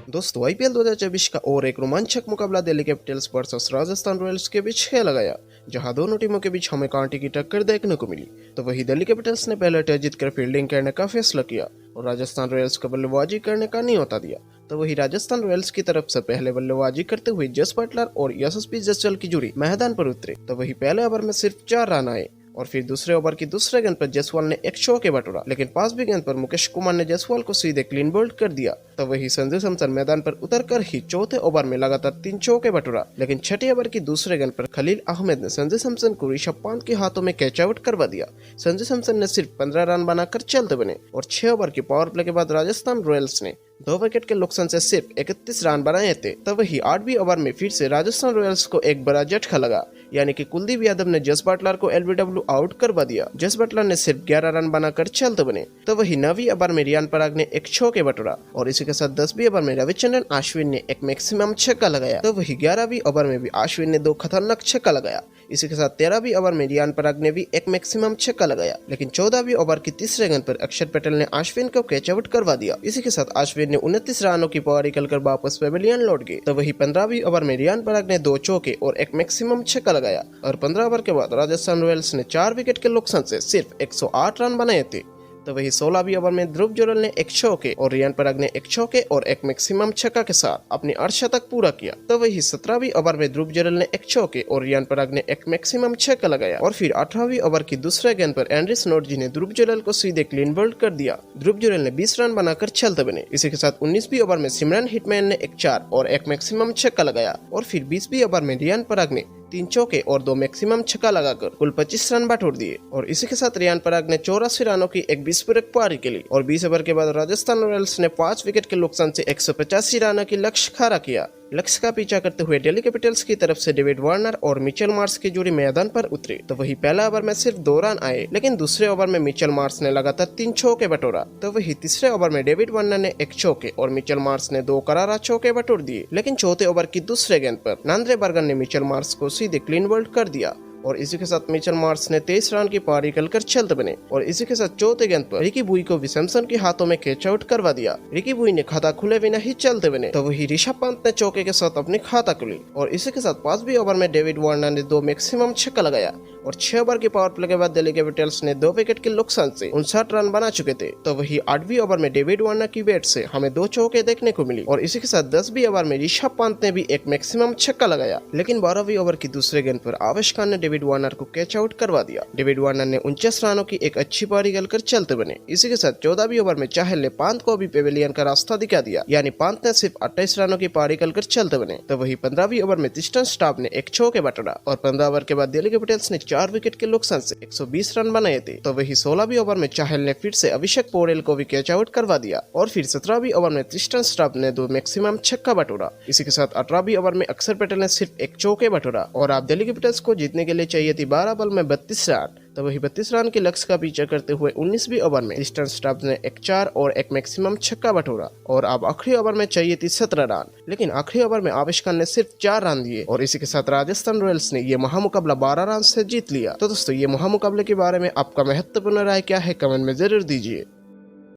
दोस्तों आईपीएल 2024 का और एक रोमांचक मुकाबला Delhi Capitals versus Rajasthan Royals के बीच खेला गया, जहां दोनों टीमों के बीच हमें कांटे की टक्कर देखने को मिली। तो वही दिल्ली कैपिटल्स ने पहले टॉस जीतकर फील्डिंग करने का फैसला किया और राजस्थान रॉयल्स को बल्लेबाजी करने का न्योता दिया। तो वही राजस्थान रॉयल्स की तरफ से पहले बल्लेबाजी करते हुए जस बटलर और यशस्वी जायसवाल की जोड़ी मैदान पर उतरे। तो वही पहले ओवर में सिर्फ 4 रन आए और फिर दूसरे ओवर की दूसरे गेंद पर जायसवाल ने एक चौके बटोरा, लेकिन 5वीं गेंद पर मुकेश कुमार ने जायसवाल को सीधे क्लीन बोल्ड कर दिया। तो वही संजू सैमसन मैदान पर उतरकर ही चौथे ओवर में लगातार 3 चौके बटोरा, लेकिन छठे ओवर की दूसरे गेंद पर खलील अहमद ने संजू सैमसन को ऋषभ पंत के हाथों में कैच आउट करवा दिया। संजू सैमसन ने सिर्फ 15 रन बनाकर चलते बने और 6 ओवर की पावर प्ले के बाद राजस्थान रॉयल्स ने 2 विकेट के नुकसान से सिर्फ 31 रन बनाए थे। तब वही 8वीं ओवर में फिर से राजस्थान रॉयल्स को एक बड़ा झटका लगा, यानी कि कुलदीप यादव ने जस बटलर को एलबीडब्ल्यू आउट करवा दिया। जस बटलर ने सिर्फ 11 रन बनाकर चलते बने। तो वही 9वीं ओवर में रियान पराग ने एक चौके बटोरा और इसी के साथ 10वीं ओवर में रविचंद्रन अश्विन ने एक मैक्सिमम छक्का लगाया। तो वही 11वीं ओवर में भी अश्विन ने 2 खतरनाक छक्का लगाया। इसी के साथ 13वीं ओवर में रियान पराग ने भी एक मैक्सिमम छक्का लगाया, लेकिन 14वीं ओवर की तीसरे गेंद पर अक्षर पटेल ने अश्विन को कैच आउट करवा दिया। इसी के साथ अश्विन ने 29 रनों की पावर निकलकर वापस पेविलियन लौट गए। तो वही 15वीं ओवर में रियान पराग ने 2 चौके और एक मैक्सिमम छक्का लगाया और 15 ओवर के बाद राजस्थान रॉयल्स ने 4 विकेट के नुकसान से सिर्फ 108 रन बनाए थे। तो वही 16वीं ओवर में ध्रुव जुरैल ने एक चौके और रियान पराग ने एक चौके और एक मैक्सिमम छक्का के साथ अपनी अर्धशतक पूरा किया। तो वही 17वीं ओवर में ध्रुव जुरैल ने एक चौके और रियान पराग ने एक मैक्सिमम छक्का लगाया और फिर 18वीं ओवर की दूसरे गेंद पर एंड्रिस नोर्जी ने ध्रुव जुरैल को सीधे क्लीन बोल्ड कर दिया। ध्रुव जुरैल ने 20 रन बनाकर चलते बने। इसी के साथ 19वीं ओवर में सिमरन हिटमैन ने एक 4 और एक मैक्सिमम छक्का लगाया और फिर 20वीं ओवर में रियान पराग ने 3 चौके और 2 मैक्सिमम छक्का लगाकर कुल 25 रन बटोर दिए और इसी के साथ रियान पराग ने 84 रनों की एक विस्फोटक पारी खेली और 20 ओवर के बाद राजस्थान रॉयल्स ने 5 विकेट के नुकसान से 185 रनों की लक्ष्य खड़ा किया। लक्ष्य का पीछा करते हुए दिल्ली कैपिटल्स की तरफ से डेविड वार्नर और मिचेल मार्श की जोड़ी मैदान पर उतरी। तो वही पहला ओवर में सिर्फ 2 रन आए, लेकिन दूसरे ओवर में मिचेल मार्श ने लगातार 3 चौके बटोरा। तो वही तीसरे ओवर में डेविड वार्नर ने एक चौके और मिचेल मार्श ने 2 करारा चौके बटोर दिए, लेकिन चौथे ओवर की दूसरे गेंद पर नांद्रे बर्गन ने मिचेल मार्श को सीधे क्लीन बोल्ड कर दिया और इसी के साथ मिचेल मार्श ने 23 रन की पारी निकलकर चलते बने और इसी के साथ चौथे गेंद पर रिकी बुई को सैमसन के हाथों में कैच आउट करवा दिया। रिकी बुई ने खाता खुले बिना ही चलते बने। तो वही ऋषभ पंत ने चौके के साथ अपनी खाता खुली और इसी के साथ 5वीं ओवर में डेविड वार्नर ने 2 मैक्सिमम छक्का लगाया और 6 ओवर की पावर प्ले के बाद दिल्ली कैपिटल्स ने 2 विकेट के नुकसान से 59 रन बना चुके थे। तो वही 8वीं ओवर में डेविड वार्नर की बैट से हमें 2 चौके देखने को मिली और इसी के साथ 10वीं ओवर में ऋषभ पंत ने भी एक मैक्सिमम छक्का लगाया, लेकिन 12वीं ओवर की दूसरे गेंद पर आवेश खान ने डेविड वार्नर को कैच आउट करवा दिया। डेविड वार्नर ने 49 रनों की एक अच्छी पारी खेलकर चलते बने। इसी के साथ 14वीं ओवर में चाहल ने पंत को भी पेविलियन का रास्ता दिखा दिया, यानी पंत ने सिर्फ 28 रनों की पारी खेलकर चलते बने। तो वही 15वीं ओवर में क्रिस्टन स्टाफ ने एक चौके बटोरा और 15 ओवर के बाद दिल्ली कैपिटल्स ने 4 विकेट के नुकसान से 120 रन बनाए थे। तो वही 16वीं ओवर में चाहल ने फिर से अभिषेक पौडेल को भी कैच आउट करवा दिया और फिर 17वीं ओवर में क्रिस्टन स्टाफ ने 2 मैक्सिमम छक्का बटोरा। इसी के साथ 18वीं ओवर में अक्षर पटेल ने सिर्फ एक चौके बटोरा और आप दिल्ली कैपिटल्स को जीतने के लिए चाहिए थी 12 बॉल में 32 रन। तो वही 32 रन के लक्ष्य का पीछा करते हुए 19वीं ओवर में क्रिस्टन स्टाफ ने एक 4 और एक मैक्सिमम छक्का बटोरा और अब आखिरी ओवर में चाहिए थी 17 रन, लेकिन आखिरी ओवर में आवेश खान ने सिर्फ 4 रन दिए और इसी के साथ राजस्थान रॉयल्स ने ये महामुकाबला 12 रन से जीत लिया। तो दोस्तों ये महामुकाबले के बारे में आपका महत्वपूर्ण राय क्या है, कमेंट में जरूर दीजिए।